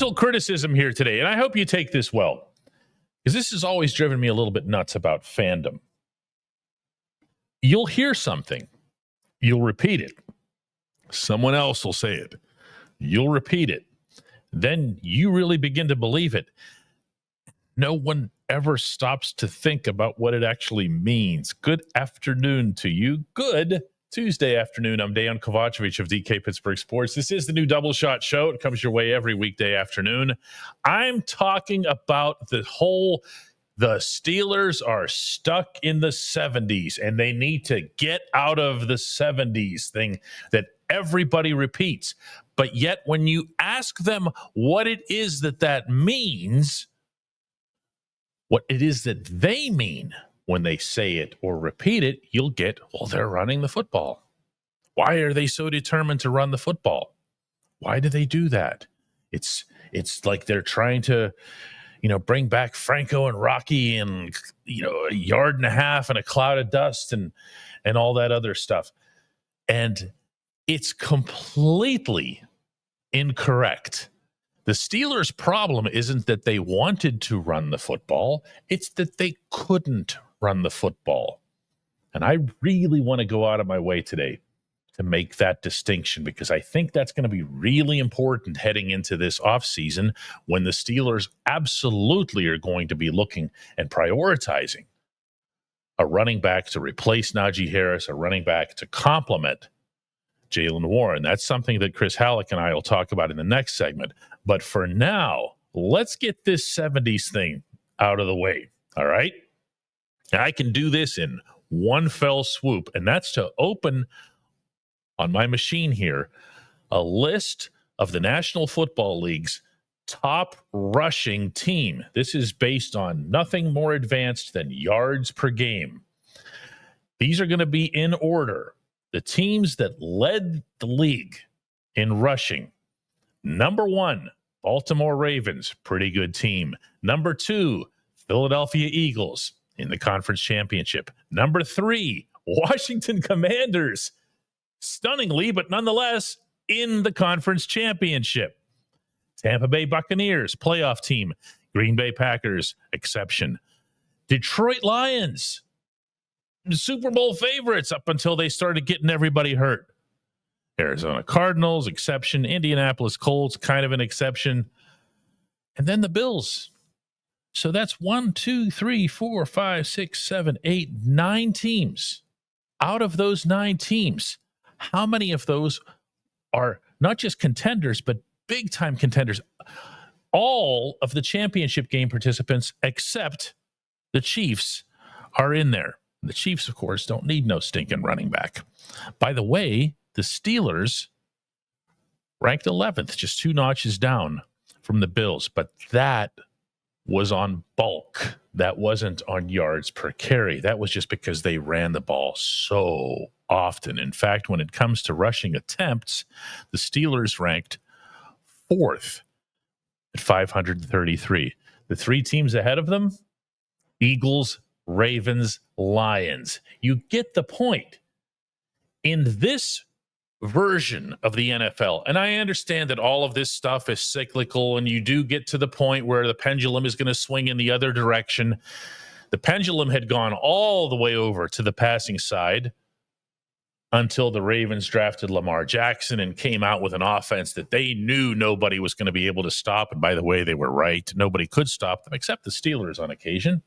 gentle criticism here today, and I hope you take this well, because this has always driven me a little bit nuts about fandom. You'll hear something, you'll repeat it. Someone else will say it. You'll repeat it. Then you really begin to believe it. No one ever stops to think about what it actually means. Good afternoon to you. Good Tuesday afternoon. I'm Dejan Kovacevic of DK Pittsburgh Sports. This is the new Double Shot Show. It comes your way every weekday afternoon. I'm talking about the Steelers are stuck in the 70s, and they need to get out of the 70s thing that everybody repeats. But yet when you ask them what it is that means, what it is that they mean when they say it or repeat it, you'll get, well, they're running the football. Why are they so determined to run the football? Why do they do that? It's like they're trying to, bring back Franco and Rocky and, a yard and a half and a cloud of dust and all that other stuff. And it's completely incorrect. The Steelers' problem isn't that they wanted to run the football. It's that they couldn't run the football. And I really want to go out of my way today to make that distinction, because I think that's going to be really important heading into this offseason when the Steelers absolutely are going to be looking and prioritizing a running back to replace Naji Harris, a running back to complement Jaylen Warren. That's something that Chris Halleck and I will talk about in the next segment. But for now, let's get this 70s thing out of the way, all right? I can do this in one fell swoop, and that's to open on my machine here a list of the National Football League's top rushing team. This is based on nothing more advanced than yards per game. These are going to be in order. The teams that led the league in rushing. Number 1, Baltimore Ravens, pretty good team. Number 2, Philadelphia Eagles in the conference championship. Number 3, Washington Commanders, stunningly, but nonetheless, in the conference championship. Tampa Bay Buccaneers, playoff team. Green Bay Packers, exception. Detroit Lions, Super Bowl favorites up until they started getting everybody hurt. Arizona Cardinals, exception. Indianapolis Colts, kind of an exception. And then the Bills. So that's 1, 2, 3, 4, 5, 6, 7, 8, 9 teams. Out of those 9 teams, how many of those are not just contenders, but big-time contenders? All of the championship game participants, except the Chiefs, are in there. The Chiefs, of course, don't need no stinking running back. By the way, the Steelers ranked 11th, just 2 notches down from the Bills, but that was on bulk. That wasn't on yards per carry. That was just because they ran the ball so often. In fact, when it comes to rushing attempts, the Steelers ranked 4th at 533. The 3 teams ahead of them, Eagles, Ravens, Lions. You get the point. In this version of the NFL, and I understand that all of this stuff is cyclical, and you do get to the point where the pendulum is going to swing in the other direction. The pendulum had gone all the way over to the passing side until the Ravens drafted Lamar Jackson and came out with an offense that they knew nobody was going to be able to stop. And by the way, they were right. Nobody could stop them except the Steelers on occasion.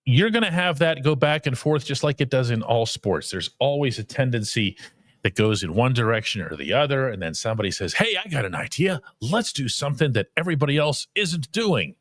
You're going to have that go back and forth just like it does in all sports. There's always a tendency that goes in one direction or the other, and then somebody says, hey, I got an idea. Let's do something that everybody else isn't doing.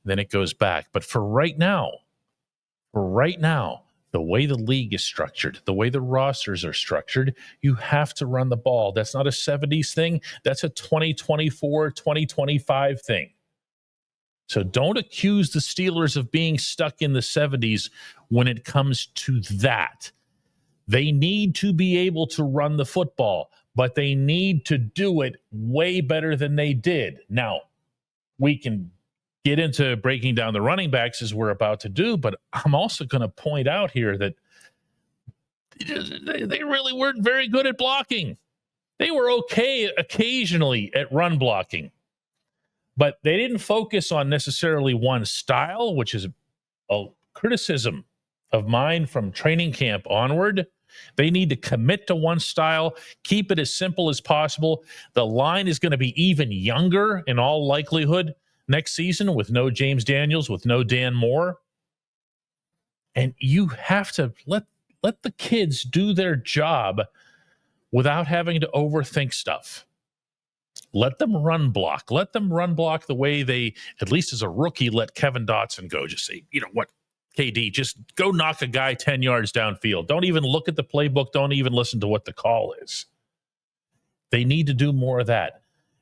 Then it goes back. But for right now, the way the league is structured, the way the rosters are structured, you have to run the ball. That's not a 70s thing. That's a 2024, 2025 thing. So don't accuse the Steelers of being stuck in the 70s when it comes to that. They need to be able to run the football, but they need to do it way better than they did. Now, we can get into breaking down the running backs as we're about to do, but I'm also going to point out here that they really weren't very good at blocking. They were okay occasionally at run blocking, but they didn't focus on necessarily one style, which is a criticism of mine from training camp onward. They need to commit to one style, keep it as simple as possible. The line is going to be even younger in all likelihood next season with no James Daniels, with no Dan Moore. And you have to let the kids do their job without having to overthink stuff. Let them run block. Let them run block the way they, at least as a rookie, let Kevin Dotson go. Just say, you know what, KD, just go knock a guy 10 yards downfield. Don't even look at the playbook. Don't even listen to what the call is. They need to do more of that.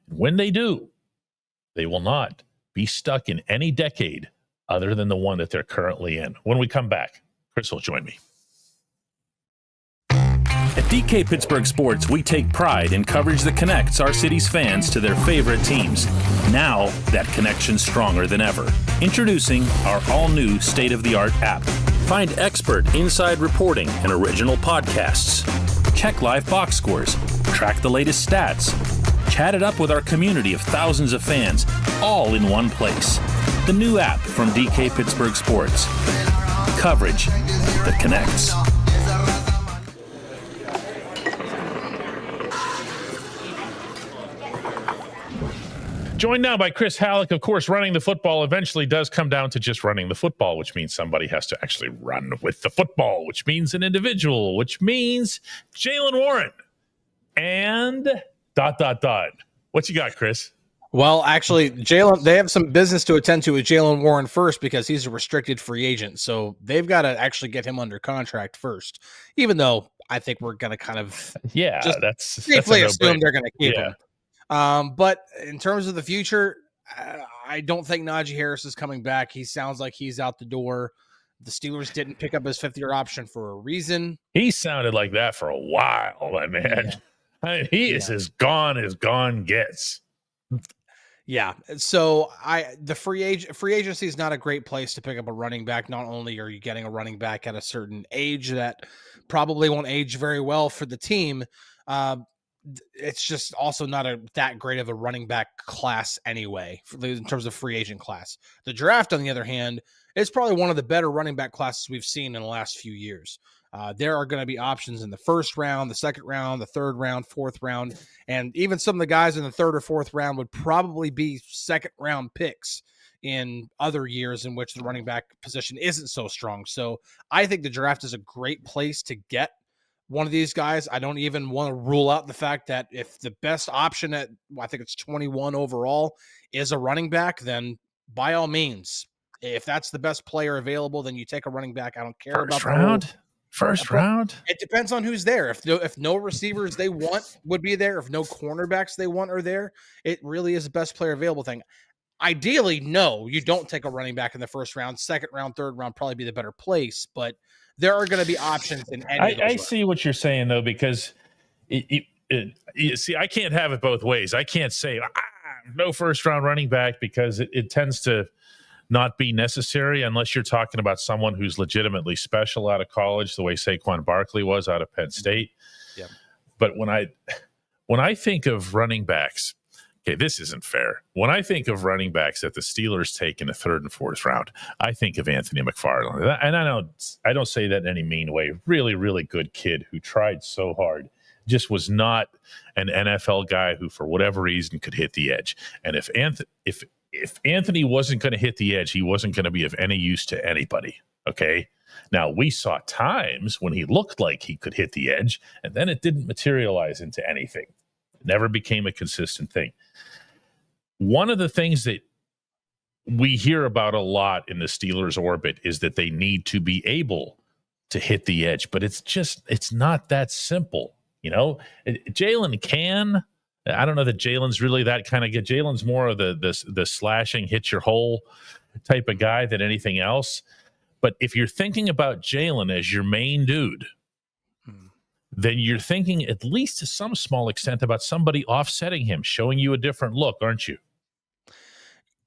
When they do, they will not be stuck in any decade other than the one that they're currently in. When we come back, Chris will join me. At DK Pittsburgh Sports, we take pride in coverage that connects our city's fans to their favorite teams. Now, that connection's stronger than ever. Introducing our all-new state-of-the-art app. Find expert inside reporting and original podcasts. Check live box scores. Track the latest stats. Chat it up with our community of thousands of fans, all in one place. The new app from DK Pittsburgh Sports. Coverage that connects. Joined now by Chris Halleck. Of course, running the football eventually does come down to just running the football, which means somebody has to actually run with the football, which means an individual, which means Jaylen Warren. And ... What you got, Chris? Well, actually, Jaylen, they have some business to attend to with Jaylen Warren first because he's a restricted free agent. So they've got to actually get him under contract first, even though I think we're going to kind of that's safely assume they're going to keep him. But in terms of the future, I don't think Naji Harris is coming back. He sounds like he's out the door. The Steelers didn't pick up his fifth-year option for a reason. He sounded like that for a while, man. Yeah. I mean, he is as gone gets. Yeah. So the free agency is not a great place to pick up a running back. Not only are you getting a running back at a certain age that probably won't age very well for the team, it's just also not that great of a running back class anyway, in terms of free agent class. The draft, on the other hand, is probably one of the better running back classes we've seen in the last few years. There are going to be options in the first round, the second round, the third round, fourth round, and even some of the guys in the third or fourth round would probably be second round picks in other years in which the running back position isn't so strong. So I think the draft is a great place to get one of these guys. I don't even want to rule out the fact that if the best option at, I think it's 21 overall, is a running back, then by all means, if that's the best player available, then you take a running back. I don't care about first round. It depends on who's there. If no receivers they want would be there, if no cornerbacks they want are there, it really is the best player available thing. Ideally, no, you don't take a running back in the first round. Second round, third round, probably be the better place, but there are going to be options in any of those. I see what you're saying, though, because you see, I can't have it both ways. I can't say no first-round running back because it tends to not be necessary unless you're talking about someone who's legitimately special out of college, the way Saquon Barkley was out of Penn State. Yep. But when I think of running backs, okay, this isn't fair. When I think of running backs that the Steelers take in the third and fourth round, I think of Anthony McFarland. And I don't say that in any mean way. Really, really good kid who tried so hard. Just was not an NFL guy who, for whatever reason, could hit the edge. And if Anthony wasn't going to hit the edge, he wasn't going to be of any use to anybody. Okay. Now, we saw times when he looked like he could hit the edge, and then it didn't materialize into anything. It never became a consistent thing. One of the things that we hear about a lot in the Steelers' orbit is that they need to be able to hit the edge, but it's not that simple. You know, Jaylen can. I don't know that Jaylen's really that kind of guy. Jaylen's more of the slashing, hit your hole type of guy than anything else. But if you're thinking about Jaylen as your main dude, then you're thinking, at least to some small extent, about somebody offsetting him, showing you a different look, aren't you?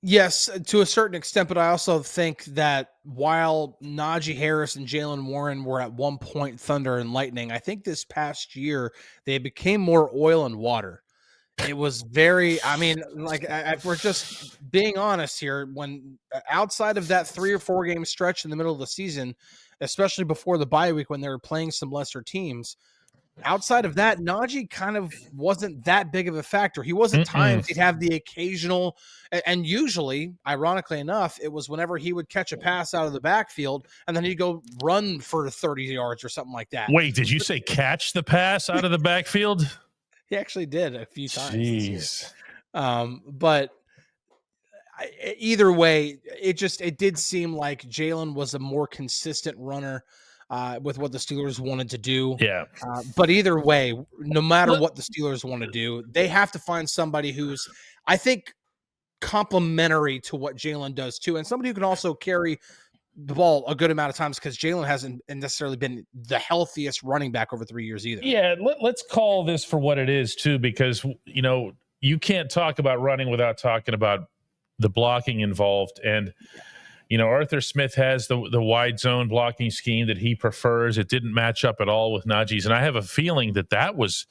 Yes, to a certain extent, but I also think that while Najee Harris and Jaylen Warren were at one point thunder and lightning, I think this past year they became more oil and water. It was very, I mean, like, if we're just being honest here, when outside of that 3 or 4 game stretch in the middle of the season, especially before the bye week when they were playing some lesser teams, outside of that, Najee kind of wasn't that big of a factor. He was at times, he'd have the occasional, and usually, ironically enough, it was whenever he would catch a pass out of the backfield and then he'd go run for 30 yards or something like that. Wait, did you say catch the pass out of the backfield? He actually did a few times this year. But either way, it did seem like Jaylen was a more consistent runner with what the Steelers wanted to do. Yeah. But either way, no matter what the Steelers want to do, they have to find somebody who's, I think, complementary to what Jaylen does too, and somebody who can also carry the ball a good amount of times, because Jaylen hasn't necessarily been the healthiest running back over 3 years either. Yeah, let's call this for what it is too, because you can't talk about running without talking about the blocking involved. And Arthur Smith has the wide zone blocking scheme that he prefers. It didn't match up at all with Najee's, and I have a feeling that was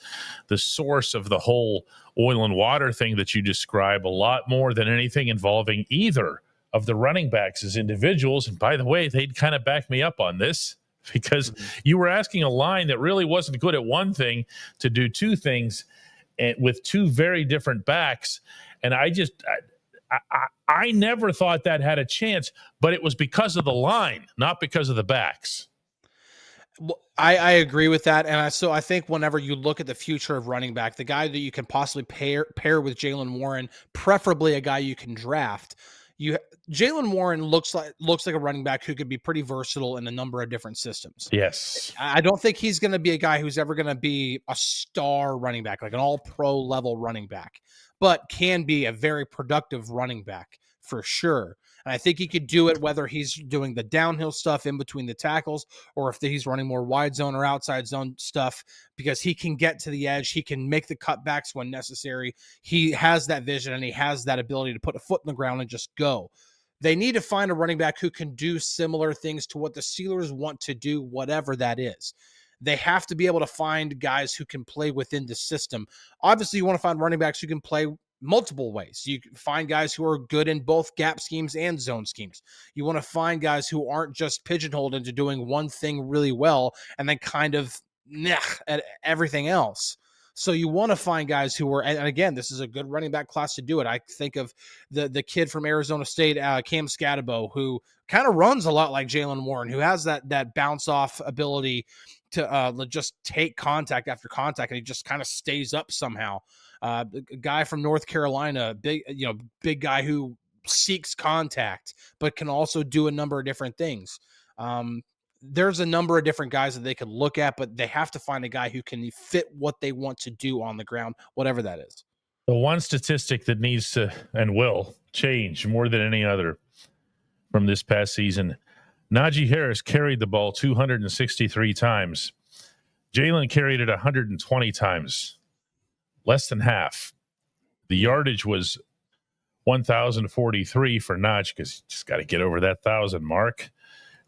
the source of the whole oil and water thing that you describe, a lot more than anything involving either of the running backs as individuals. And by the way, they'd kind of back me up on this, because you were asking a line that really wasn't good at one thing to do two things, and with two very different backs. And I never thought that had a chance, but it was because of the line, not because of the backs. Well, I agree with that. And so I think whenever you look at the future of running back, the guy that you can possibly pair with Jaylen Warren, preferably a guy you can draft, Jaylen Warren looks like a running back who could be pretty versatile in a number of different systems. Yes. I don't think he's going to be a guy who's ever going to be a star running back, like an all-pro level running back, but can be a very productive running back for sure. And I think he could do it whether he's doing the downhill stuff in between the tackles or if he's running more wide zone or outside zone stuff, because he can get to the edge. He can make the cutbacks when necessary. He has that vision and he has that ability to put a foot in the ground and just go. They need to find a running back who can do similar things to what the Steelers want to do, whatever that is. They have to be able to find guys who can play within the system. Obviously, you want to find running backs who can play multiple ways. You can find guys who are good in both gap schemes and zone schemes. You want to find guys who aren't just pigeonholed into doing one thing really well and then kind of at everything else. So you want to find guys who are, and again, this is a good running back class to do it. I think of the kid from Arizona State, Cam Scatabo, who kind of runs a lot like Jaylen Warren, who has that bounce off ability to just take contact after contact, and he just kind of stays up somehow. A guy from North Carolina, big guy who seeks contact, but can also do a number of different things. There's a number of different guys that they could look at, but they have to find a guy who can fit what they want to do on the ground, whatever that is. The one statistic that needs to and will change more than any other from this past season, Najee Harris carried the ball 263 times. Jaylen carried it 120 times. Less than half. The yardage was 1,043 for Notch, because you just got to get over that 1,000 mark.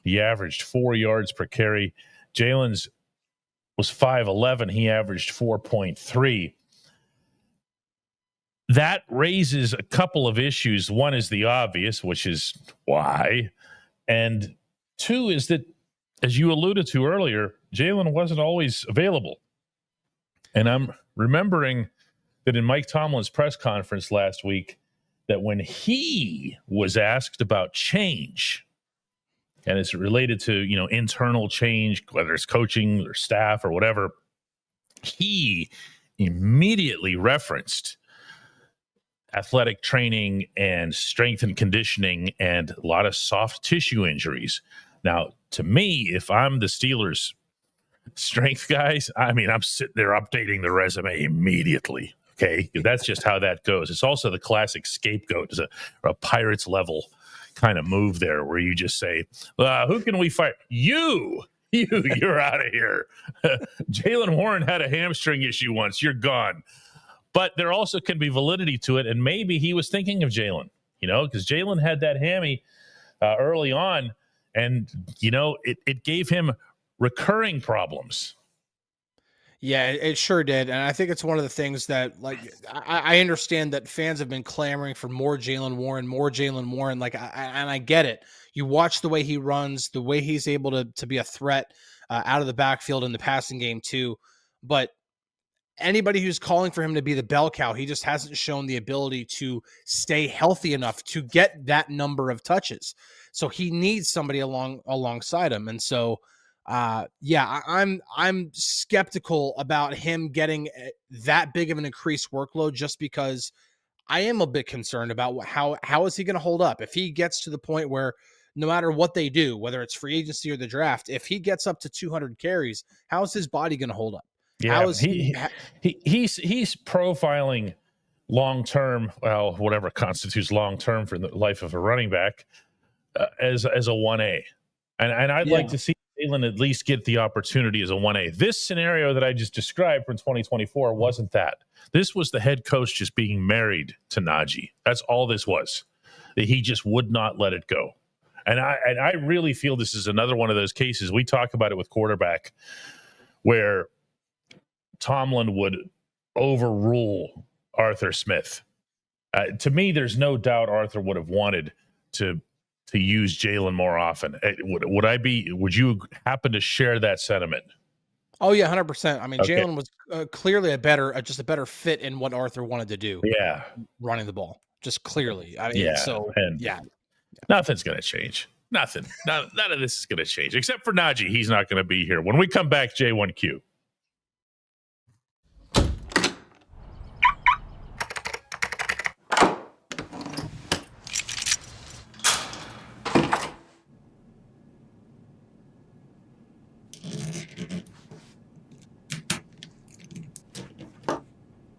He averaged 4 yards per carry. Jaylen's was 5'11". He averaged 4.3. That raises a couple of issues. One is the obvious, which is why. And two is that, as you alluded to earlier, Jaylen wasn't always available. And I'm remembering that in Mike Tomlin's press conference last week, that when he was asked about change, and it's related to, internal change, whether it's coaching or staff or whatever, he immediately referenced athletic training and strength and conditioning and a lot of soft tissue injuries. Now, to me, if I'm the Steelers strength guys, I'm sitting there updating the resume immediately. Okay, that's just how that goes. It's also the classic scapegoat, a Pirates level kind of move there, where you just say, "Who can we fire? You're out of here." Jaylen Warren had a hamstring issue once. You're gone. But there also can be validity to it, and maybe he was thinking of Jaylen. because Jaylen had that hammy early on, and, it gave him recurring problems. Yeah, it sure did. And I think it's one of the things that, like, I understand that fans have been clamoring for more Jaylen Warren. Like, and I get it. You watch the way he runs, the way he's able to be a threat out of the backfield in the passing game too. But anybody who's calling for him to be the bell cow, he just hasn't shown the ability to stay healthy enough to get that number of touches. So he needs somebody alongside him. And so, I'm skeptical about him getting that big of an increased workload, just because I am a bit concerned about how is he going to hold up if he gets to the point where no matter what they do, whether it's free agency or the draft, if he gets up to 200 carries, how is his body going to hold up? Yeah, How is he's profiling long-term, well, whatever constitutes long-term for the life of a running back, as a 1A. And I'd like to see Jaylen at least get the opportunity as a 1A. This scenario that I just described from 2024 wasn't that. This was the head coach just being married to Naji. That's all this was. That he just would not let it go. And I really feel this is another one of those cases. We talk about it with quarterback where Tomlin would overrule Arthur Smith. To me, there's no doubt Arthur would have wanted to use Jaylen more often. Would you happen to share that sentiment? Oh yeah, 100%. I mean, Okay. Jaylen was clearly a better fit in what Arthur wanted to do. Yeah, Running the ball, just clearly. I mean, nothing's going to change. Nothing. None of this is going to change except for Naji. He's not going to be here when we come back. J1Q.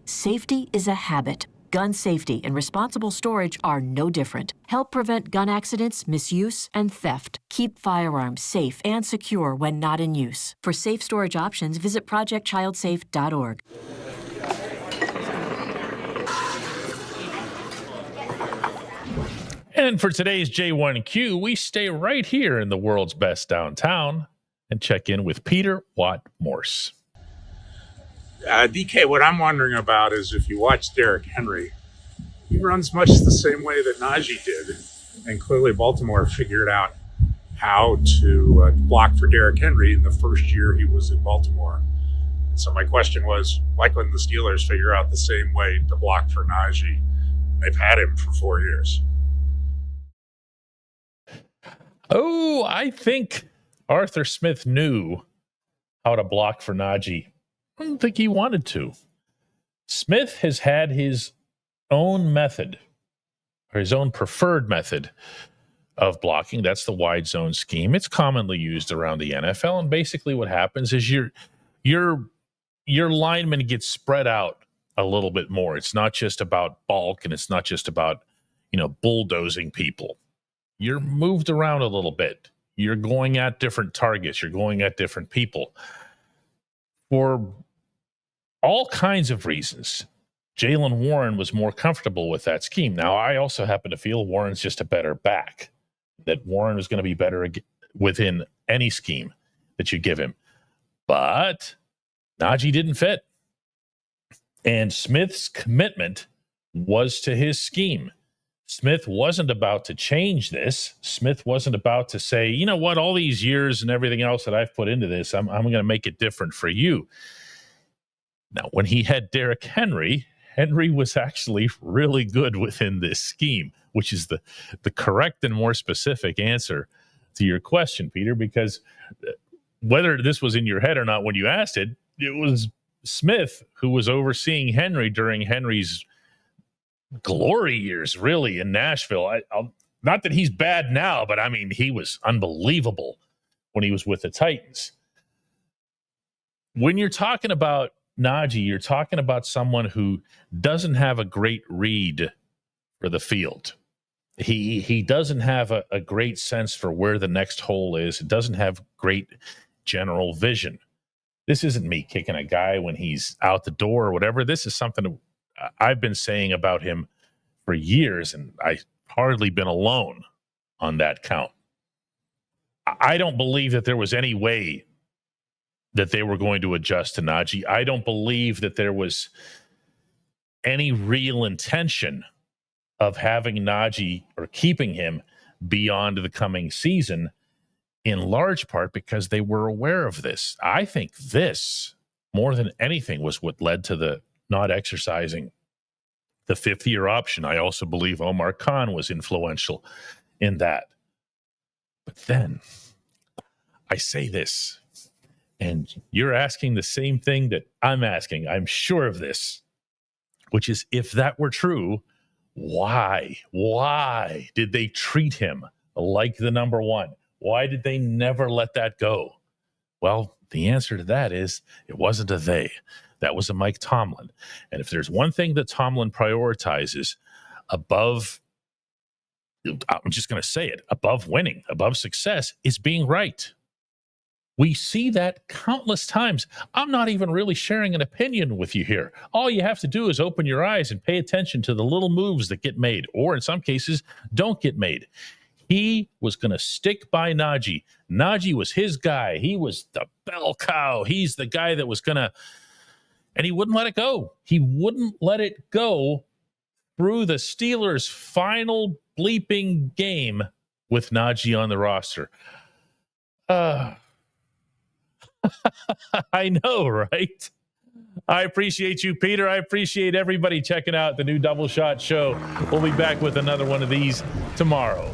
Safety is a habit. Gun safety and responsible storage are no different. Help prevent gun accidents, misuse, and theft. Keep firearms safe and secure when not in use. For safe storage options, visit projectchildsafe.org. And for today's J1Q, we stay right here in the world's best downtown and check in with Peter Watt Morse. DK, what I'm wondering about is if you watch Derrick Henry, he runs much the same way that Naji did. And clearly Baltimore figured out how to block for Derrick Henry in the first year he was in Baltimore. So my question was, why couldn't the Steelers figure out the same way to block for Naji? They've had him for 4 years. Oh, I think Arthur Smith knew how to block for Naji. I don't think he wanted to. Smith has had his own method, or his own preferred method of blocking. That's the wide zone scheme. It's commonly used around the NFL, and basically what happens is your linemen get spread out a little bit more. It's not just about bulk, and it's not just about, bulldozing people. You're moved around a little bit. You're going at different targets. You're going at different people. For all kinds of reasons, Jaylen Warren was more comfortable with that scheme. Now, I also happen to feel Warren's just a better back, that Warren is going to be better within any scheme that you give him. But Naji didn't fit. And Smith's commitment was to his scheme. Smith wasn't about to change this. Smith wasn't about to say, you know what, all these years and everything else that I've put into this, I'm going to make it different for you. Now, when he had Derrick Henry was actually really good within this scheme, which is the correct and more specific answer to your question, Peter, because whether this was in your head or not when you asked it, it was Smith who was overseeing Henry during Henry's glory years, really, in Nashville. Not that he's bad now, but I mean, he was unbelievable when he was with the Titans. When you're talking about Naji, you're talking about someone who doesn't have a great read for the field. He doesn't have a great sense for where the next hole is. It doesn't have great general vision. This isn't me kicking a guy when he's out the door or whatever. This is something I've been saying about him for years, and I hardly been alone on that count. I don't believe that there was any way that they were going to adjust to Naji. I don't believe that there was any real intention of having Naji or keeping him beyond the coming season, in large part because they were aware of this. I think this, more than anything, was what led to the not exercising the fifth-year option. I also believe Omar Khan was influential in that. But then I say this, and you're asking the same thing that I'm asking. I'm sure of this, which is, if that were true, why did they treat him like the number one? Why did they never let that go? Well, the answer to that is it wasn't a they. That was a Mike Tomlin. And if there's one thing that Tomlin prioritizes above, I'm just going to say it, above winning, above success, is being right. We see that countless times. I'm not even really sharing an opinion with you here. All you have to do is open your eyes and pay attention to the little moves that get made, or in some cases, don't get made. He was going to stick by Naji. Naji was his guy. He was the bell cow. He's the guy that was going to, and he wouldn't let it go. He wouldn't let it go through the Steelers' final bleeping game with Naji on the roster. I know, right? I appreciate you, Peter. I appreciate everybody checking out the new Double Shot Show. We'll be back with another one of these tomorrow.